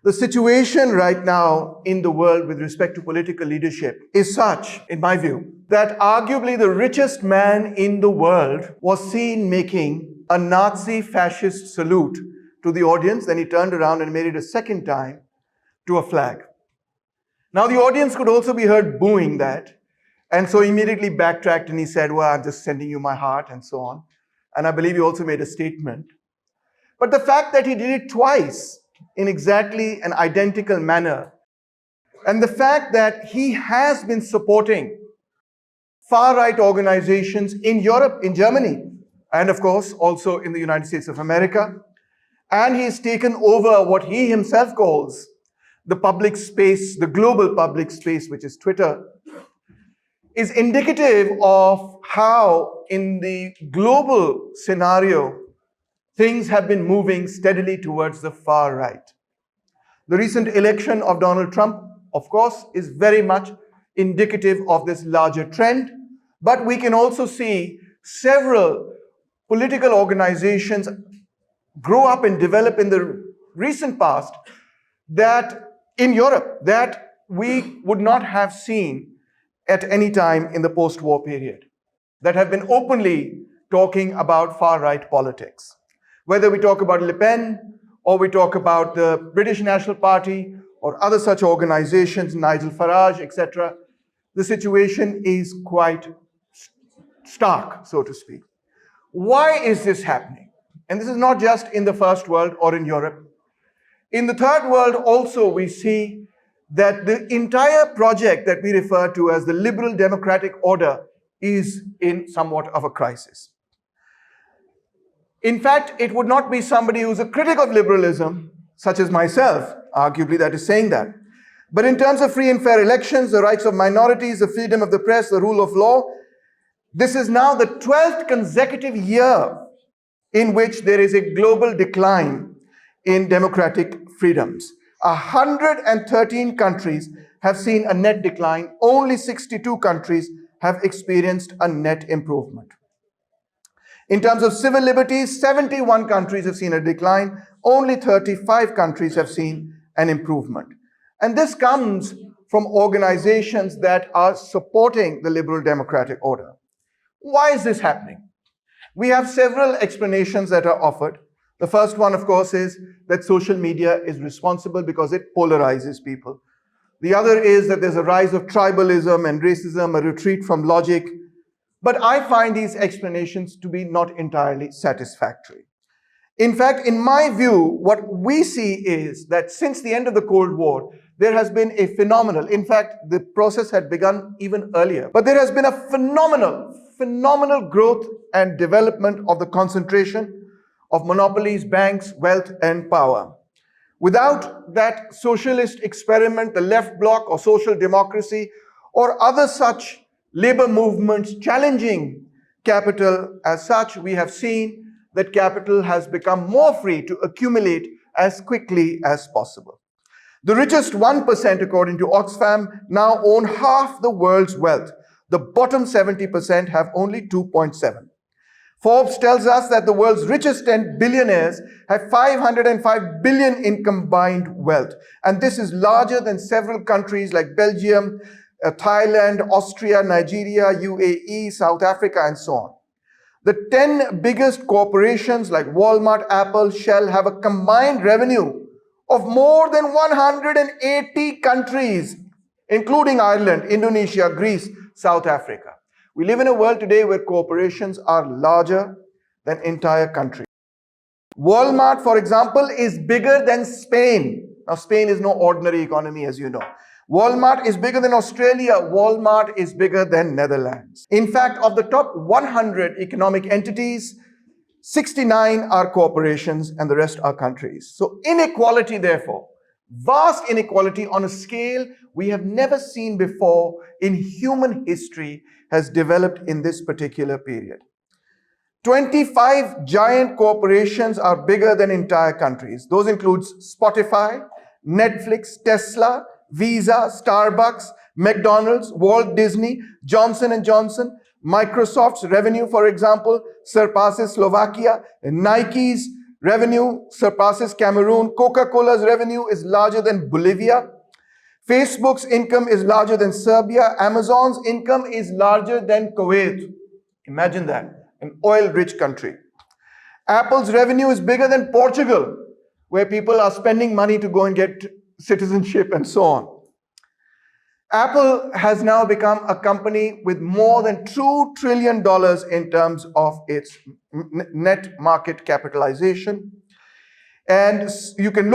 The situation right now in the world with respect to political leadership is such, in my view, that arguably the richest man in the world was seen making a Nazi fascist salute to the audience. Then he turned around and made it a second time to a flag. Now the audience could also be heard booing that. And so immediately backtracked and he said, well, I'm just sending you my heart and so on. And I believe he also made a statement. But the fact that he did it twice in exactly an identical manner, and the fact that he has been supporting far-right organizations in Europe, in Germany, and of course also in the United States of America, and he's taken over what he himself calls the public space, the global public space, which is Twitter, is indicative of how in the global scenario things have been moving steadily towards the far right. The recent election of Donald Trump, of course, is very much indicative of this larger trend, but we can also see several political organizations grow up and develop in the recent past that in Europe that we would not have seen at any time in the post-war period, that have been openly talking about far-right politics. Whether we talk about Le Pen, or we talk about the British National Party, or other such organizations, Nigel Farage, etc., the situation is quite stark, so to speak. Why is this happening? And this is not just in the first world or in Europe. In the third world also we see that the entire project that we refer to as the liberal democratic order is in somewhat of a crisis. In fact, it would not be somebody who's a critic of liberalism, such as myself, arguably, that is saying that. But in terms of free and fair elections, the rights of minorities, the freedom of the press, the rule of law, this is now the 12th consecutive year in which there is a global decline in democratic freedoms. 113 countries have seen a net decline. Only 62 countries have experienced a net improvement. In terms of civil liberties, 71 countries have seen a decline. Only 35 countries have seen an improvement. And this comes from organizations that are supporting the liberal democratic order. Why is this happening? We have several explanations that are offered. The first one, of course, is that social media is responsible because it polarizes people. The other is that there's a rise of tribalism and racism, a retreat from logic. But I find these explanations to be not entirely satisfactory. In fact, in my view, what we see is that since the end of the Cold War, there has been a phenomenal, in fact, the process had begun even earlier, but there has been a phenomenal growth and development of the concentration of monopolies, banks, wealth, and power. Without that socialist experiment, the left bloc or social democracy, or other such labor movements challenging capital as such, we have seen that capital has become more free to accumulate as quickly as possible. The richest 1%, according to Oxfam, now own half the world's wealth. The bottom 70% have only 2.7. Forbes tells us that the world's richest 10 billionaires have 505 billion in combined wealth. And this is larger than several countries like Belgium, Thailand, Austria, Nigeria, UAE, South Africa, and so on. The 10 biggest corporations like Walmart, Apple, Shell have a combined revenue of more than 180 countries, including Ireland, Indonesia, Greece, South Africa. We live in a world today where corporations are larger than entire countries. Walmart, for example, is bigger than Spain. Now, Spain is no ordinary economy, as you know. Walmart is bigger than Australia. Walmart is bigger than Netherlands. In fact, of the top 100 economic entities, 69 are corporations and the rest are countries. So inequality, therefore, vast inequality on a scale we have never seen before in human history has developed in this particular period. 25 giant corporations are bigger than entire countries. Those include Spotify, Netflix, Tesla, Visa, Starbucks, McDonald's, Walt Disney, Johnson & Johnson. Microsoft's revenue, for example, surpasses Slovakia, and Nike's revenue surpasses Cameroon. Coca-Cola's revenue is larger than Bolivia. Facebook's income is larger than Serbia. Amazon's income is larger than Kuwait. Imagine that, an oil-rich country. Apple's revenue is bigger than Portugal, where people are spending money to go and get citizenship and so on. Apple has now become a company with more than $2 trillion in terms of its net market capitalization. And you can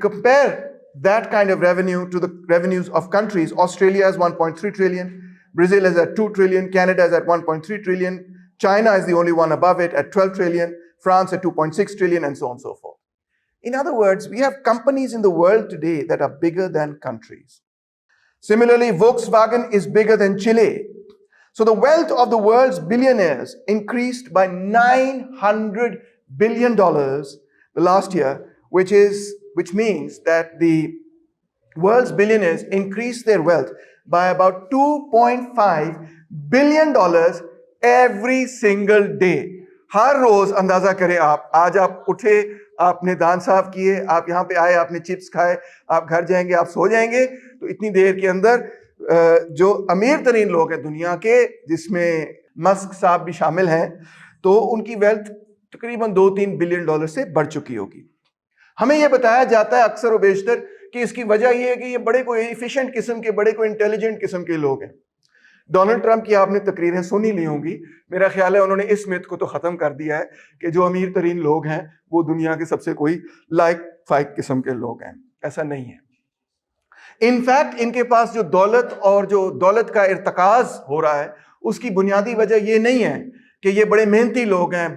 compare that kind of revenue to the revenues of countries. Australia has 1.3 trillion, Brazil is at 2 trillion, Canada is at 1.3 trillion, China is the only one above it at 12 trillion, France at 2.6 trillion, and so on and so forth. In other words, we have companies in the world today that are bigger than countries. Similarly, Volkswagen is bigger than Chile. So the wealth of the world's billionaires increased by $900 billion the last year, which means that the world's billionaires increased their wealth by about $2.5 billion every single day. ہر روز اندازہ کریں آپ، آج آپ اٹھے، آپ نے دان صاف کیے، آپ یہاں پہ آئے، آپ نے چپس کھائے، آپ گھر جائیں گے، آپ سو جائیں گے، تو اتنی دیر کے اندر جو امیر ترین لوگ ہیں دنیا کے، جس میں مسک صاحب بھی شامل ہیں، تو ان کی ویلتھ تقریباً 2-3 بلین ڈالر سے بڑھ چکی ہوگی. ہمیں یہ بتایا جاتا ہے اکثر و بیشتر کہ اس کی وجہ یہ ہے کہ یہ بڑے کوئی ایفیشینٹ قسم کے، بڑے کوئی انٹیلیجنٹ قسم کے لوگ ہیں. ڈونلڈ ٹرمپ کی آپ نے تقریریں سنی لی ہوں گی، میرا خیال ہے انہوں نے اس میتھ کو تو ختم کر دیا ہے کہ جو امیر ترین لوگ ہیں وہ دنیا کے سب سے کوئی لائک فائک قسم کے لوگ ہیں. ایسا نہیں ہے. انفیکٹ ان کے پاس جو دولت اور جو دولت کا ارتکاز ہو رہا ہے، اس کی بنیادی وجہ یہ نہیں ہے کہ یہ بڑے محنتی لوگ ہیں،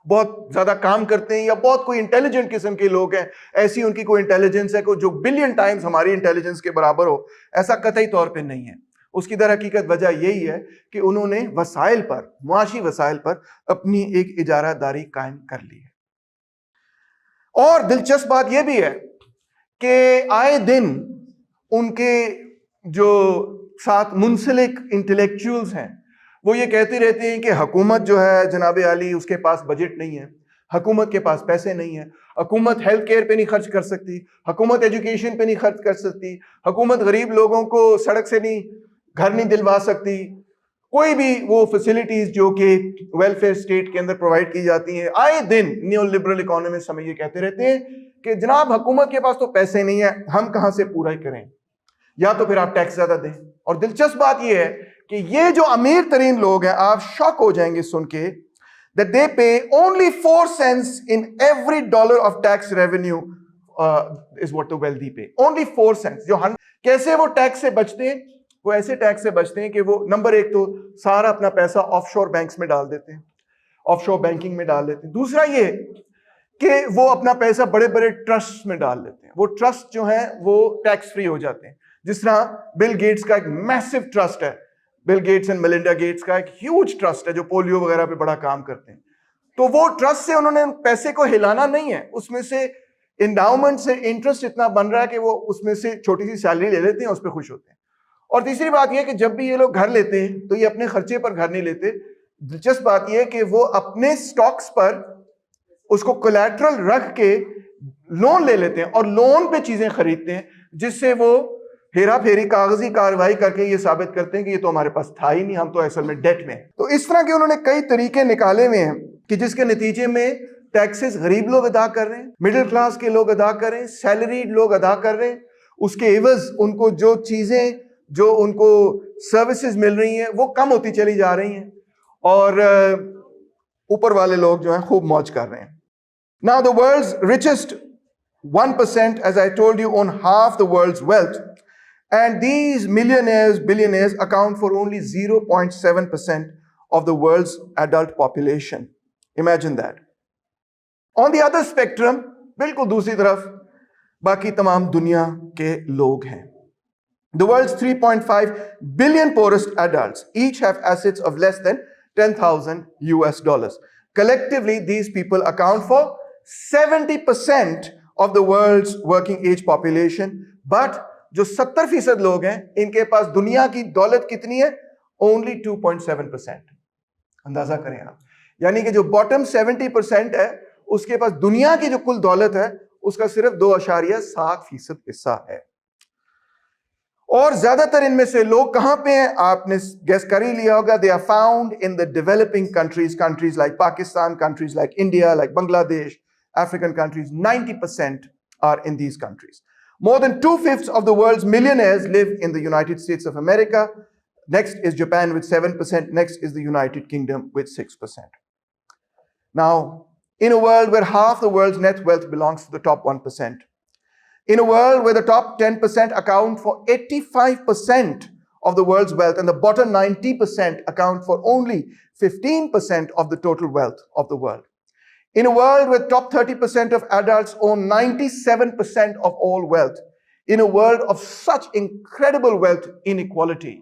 بہت زیادہ کام کرتے ہیں، یا بہت کوئی انٹیلیجنٹ قسم کے لوگ ہیں، ایسی ان کی کوئی انٹیلیجنس ہے جو بلین ٹائمز ہماری انٹیلیجنس کے برابر ہو. ایسا قطعی طور پہ نہیں ہے. اس کی در حقیقت وجہ یہی ہے کہ انہوں نے وسائل پر، معاشی وسائل پر اپنی ایک اجارہ داری قائم کر لی ہے. اور دلچسپ بات یہ بھی ہے کہ آئے دن ان کے جو ساتھ منسلک انٹلیکچوئلز ہیں وہ یہ کہتے رہتے ہیں کہ حکومت جو ہے جناب عالی، اس کے پاس بجٹ نہیں ہے، حکومت کے پاس پیسے نہیں ہیں، حکومت ہیلتھ کیئر پہ نہیں خرچ کر سکتی، حکومت ایجوکیشن پہ نہیں خرچ کر سکتی، حکومت غریب لوگوں کو سڑک سے نہیں، گھر نہیں دلوا سکتی، کوئی بھی وہ فیسلٹیز جو کہ ویلفیئر اسٹیٹ کے اندر پرووائڈ کی جاتی ہیں. آئے دن نیو لبرل اکانومسٹ ہمیں یہ کہتے رہتے ہیں کہ جناب حکومت کے پاس تو پیسے نہیں ہیں، ہم کہاں سے پورا کریں، یا تو پھر آپ ٹیکس زیادہ دیں. اور دلچسپ بات یہ ہے کہ یہ جو امیر ترین لوگ ہیں، آپ شاک ہو جائیں گے سن کے، that they pay only 4 cents in every dollar of tax revenue is what the wealthy pay. Only 4 cents. کیسے وہ ٹیکس سے بچتے ہیں؟ وہ ایسے ٹیکس سے بچتے ہیں کہ وہ نمبر ایک تو سارا اپنا پیسہ آف شور بینکس میں ڈال دیتے ہیں، آف شور بینکنگ میں ڈال دیتے ہیں. دوسرا یہ کہ وہ اپنا پیسہ بڑے بڑے ٹرسٹ میں ڈال دیتے ہیں. وہ ٹرسٹ جو ہیں وہ ٹیکس فری ہو جاتے ہیں. جس طرح بل گیٹس کا ایک میسو ٹرسٹ ہے، Bill Gates and Melinda Gates کا ایک ہیوج ٹرسٹ ہے جو پولیو وغیرہ پہ بڑا کام کرتے ہیں. تو وہ ٹرسٹ سے انہوں نے پیسے کو ہلانا نہیں ہے، اس میں سے انڈاؤمنٹ سے انٹرسٹ اتنا بن رہا ہے کہ وہ اس میں سے چھوٹی سی سیلری لے لیتے ہیں، اس پہ خوش ہوتے ہیں. اور تیسری بات یہ کہ جب بھی یہ لوگ گھر لیتے ہیں تو یہ اپنے خرچے پر گھر نہیں لیتے. دلچسپ بات یہ ہے کہ وہ اپنے سٹاکس پر اس کو کولیٹرل رکھ کے لون لے لیتے ہیں اور لون پہ چیزیں خریدتے ہیں، جس سے وہ ہیرا پھیری کاغذی کارروائی کر کے یہ ثابت کرتے ہیں کہ یہ تو ہمارے پاس تھا ہی نہیں، ہم تو اصل میں ڈیٹ میں. تو اس طرح کے انہوں نے کئی طریقے نکالے ہوئے ہیں کہ جس کے نتیجے میں ٹیکسز غریب لوگ ادا کر رہے ہیں، مڈل کلاس کے لوگ ادا کر رہے ہیں، سیلریڈ لوگ ادا کر رہے ہیں. اس کے عوض ان کو جو چیزیں، جو ان کو سروسز مل رہی ہیں وہ کم ہوتی چلی جا رہی ہیں، اور اوپر والے لوگ جو ہیں خوب موج کر رہے ہیں. Now the world's richest 1%, as I told you, own half the world's wealth. And these millionaires, billionaires account for only 0.7% of the world's adult population. Imagine that. On the other spectrum, بالکل دوسری طرف باقی تمام دنیا کے لوگ ہیں. The world's 3.5 billion poorest adults each have assets of less than $10,000. Collectively, these people account for 70% of the world's working age population. But جو 70% لوگ ہیں ان کے پاس دنیا کی دولت کتنی ہے؟ Only 2.7%. اندازہ کریں آپ. یعنی کہ جو باٹم 70% ہے اس کے پاس دنیا کی جو کل دولت ہے اس کا صرف 2.7% حصہ ہے. اور زیادہ تر ان میں سے لوگ کہاں پہ ہیں؟ آپ نے گیس کر ہی لیا ہوگا. They are found in the developing countries like Pakistan, countries like India, like Bangladesh, African countries. 90% are in these countries. More than 2/5 of the world's millionaires live in the United States of America. Next is Japan with 7%. Next is the United Kingdom with 6%. Now, in a world where half the world's net wealth belongs to the top 1%, in a world where the top 10% account for 85% of the world's wealth and the bottom 90% account for only 15% of the total wealth of the world, in a world where top 30% of adults own 97% of all wealth, in a world of such incredible wealth inequality,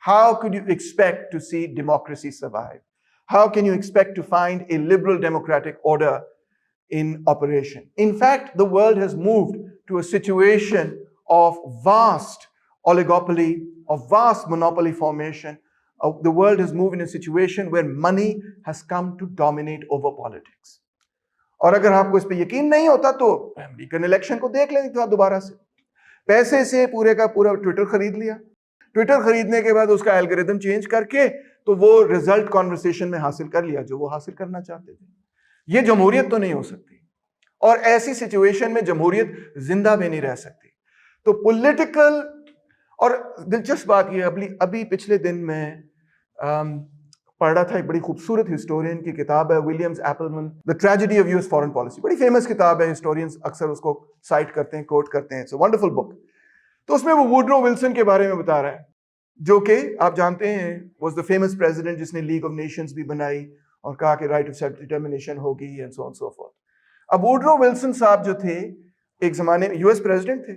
how could you expect to see democracy survive? How can you expect to find a liberal democratic order in operation? In fact, the world has moved to a situation of vast oligopoly, of vast monopoly formation. The world has moved in a situation where money has come to dominate over politics. اور اگر آپ کو اس پہ یقین نہیں ہوتا تو American election کو دیکھ لیں دوبارہ سے. پیسے سے پورے کا پورا ٹویٹر خرید لیا. ٹویٹر خریدنے کے بعد اس کا الگوریتم چینج کر کے تو وہ ریزلٹ کانورسیشن میں حاصل کر لیا جو وہ حاصل کرنا چاہتے تھے. یہ جمہوریت تو نہیں ہو سکتی, اور ایسی سچویشن میں جمہوریت زندہ بھی نہیں رہ سکتی. تو پولیٹیکل, اور دلچسپ بات یہ ابھی پچھلے دن میں پڑھ رہا تھا, ایک بڑی خوبصورت ہسٹورین کی کتاب ہے, Williams Appleman, the tragedy of US foreign policy. بڑی فیمس کتاب ہے, ہسٹورینز اکثر اس کو سائٹ کرتے ہیں, کوٹ کرتے ہیں. اٹس اے ونڈرفل بک. تو اس میں وہ ووڈرو ولسن کے بارے میں بتا رہا ہے, جو کہ آپ جانتے ہیں واز دا فیمس پریزیڈنٹ جس نے لیگ آف نیشنز بھی بنائی اور کہا کہ رائٹ آف سیلف ڈٹرمنیشن ہوگی and so on so forth. اب ووڈرو ولسن صاحب جو تھے ایک زمانے میں US پریزیڈنٹ تھے,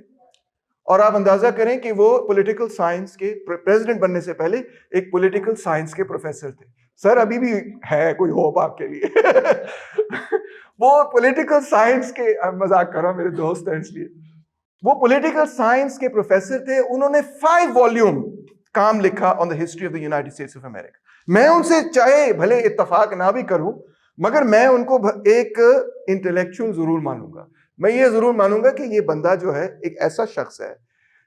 اور آپ اندازہ کریں کہ وہ پولیٹیکل سائنس کے پریزیڈنٹ بننے سے پہلے ایک پولیٹیکل سائنس کے پروفیسر تھے. سر ابھی بھی ہے کوئی ہوپ آپ کے لیے. وہ پولیٹیکل سائنس کے, مذاق کر رہا ہوں, میرے دوست ہیں اس لیے, وہ پولیٹیکل سائنس کے پروفیسر تھے. انہوں نے 5 والیوم کام لکھا on the history of the United States of America. میں ان سے چاہے بھلے اتفاق نہ بھی کروں, مگر میں ان کو ایک انٹلیکچوئل ضرور مانوں گا. میں یہ ضرور مانوں گا کہ یہ بندہ جو ہے ایک ایسا شخص ہے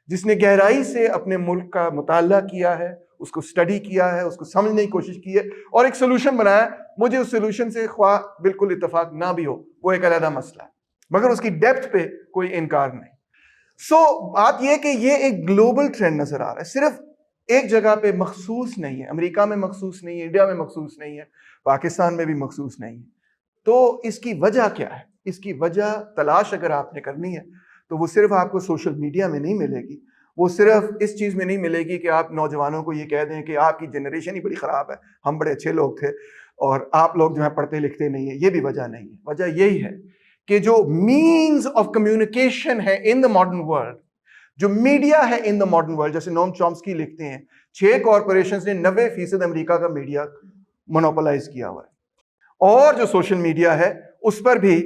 جس نے گہرائی سے اپنے ملک کا مطالعہ کیا ہے, اس کو اسٹڈی کیا ہے, اس کو سمجھنے کی کوشش کی ہے اور ایک سولوشن بنایا. مجھے اس سولوشن سے خواہ بالکل اتفاق نہ بھی ہو, وہ ایک علیحدہ مسئلہ ہے, مگر اس کی ڈیپتھ پہ کوئی انکار نہیں. بات یہ کہ یہ ایک گلوبل ٹرینڈ نظر آ رہا ہے, صرف ایک جگہ پہ مخصوص نہیں ہے. امریکہ میں مخصوص نہیں ہے, انڈیا میں مخصوص نہیں ہے, پاکستان میں بھی مخصوص نہیں ہے. تو اس کی وجہ کیا ہے؟ اس کی وجہ تلاش اگر آپ نے کرنی ہے تو وہ صرف آپ کو سوشل میڈیا میں نہیں ملے گی, وہ صرف اس چیز میں نہیں ملے گی کہ آپ نوجوانوں کو یہ کہہ دیں کہ آپ کی جنریشن ہی بڑی خراب ہے, ہم بڑے اچھے لوگ تھے اور آپ لوگ جو ہیں پڑھتے لکھتے نہیں ہیں. یہ بھی وجہ نہیں ہے. وجہ یہی ہے کہ جو مینز آف کمیونیکیشن ہے ان دا ماڈرن ورلڈ, جو میڈیا ہے ان دا ماڈرن ورلڈ, جیسے نوم چومسکی لکھتے ہیں 6 کارپوریشنز نے 90% امریکہ کا میڈیا مونوپلائز کیا ہوا ہے. اور جو سوشل میڈیا ہے اس پر بھی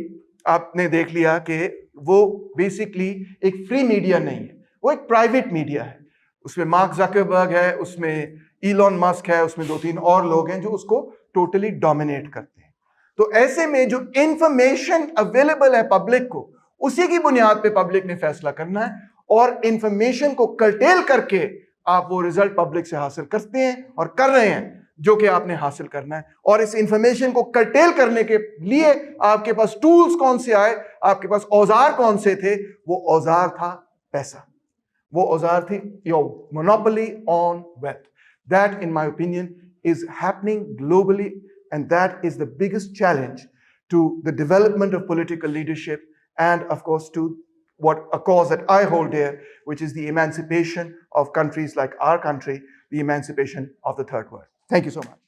آپ نے دیکھ لیا کہ وہ بیسکلی ایک فری میڈیا نہیں ہے, وہ ایک پرائیویٹ میڈیا ہے. اس میں مارک زکربرگ ہے, اس میں ایلون مسک ہے, اس میں 2-3 اور لوگ ہیں جو اس کو ٹوٹلی ڈومینیٹ کرتے ہیں. تو ایسے میں جو انفارمیشن اویلیبل ہے پبلک کو, اسی کی بنیاد پہ پبلک نے فیصلہ کرنا ہے, اور انفارمیشن کو کرٹیل کر کے آپ وہ ریزلٹ پبلک سے حاصل کرتے ہیں اور کر رہے ہیں جو کہ آپ نے حاصل کرنا ہے. اور اس انفارمیشن کو کرٹیل کرنے کے لیے آپ کے پاس ٹولز کون سے آئے, آپ کے پاس اوزار کون سے تھے؟ وہ اوزار تھا پیسہ, وہ اوزار تھی your monopoly on wealth. That in my opinion is happening globally, and that is the biggest challenge to the development of political leadership, and of course to what a cause that I hold dear, which is the emancipation of countries like our country, the emancipation of the third world. Thank you so much.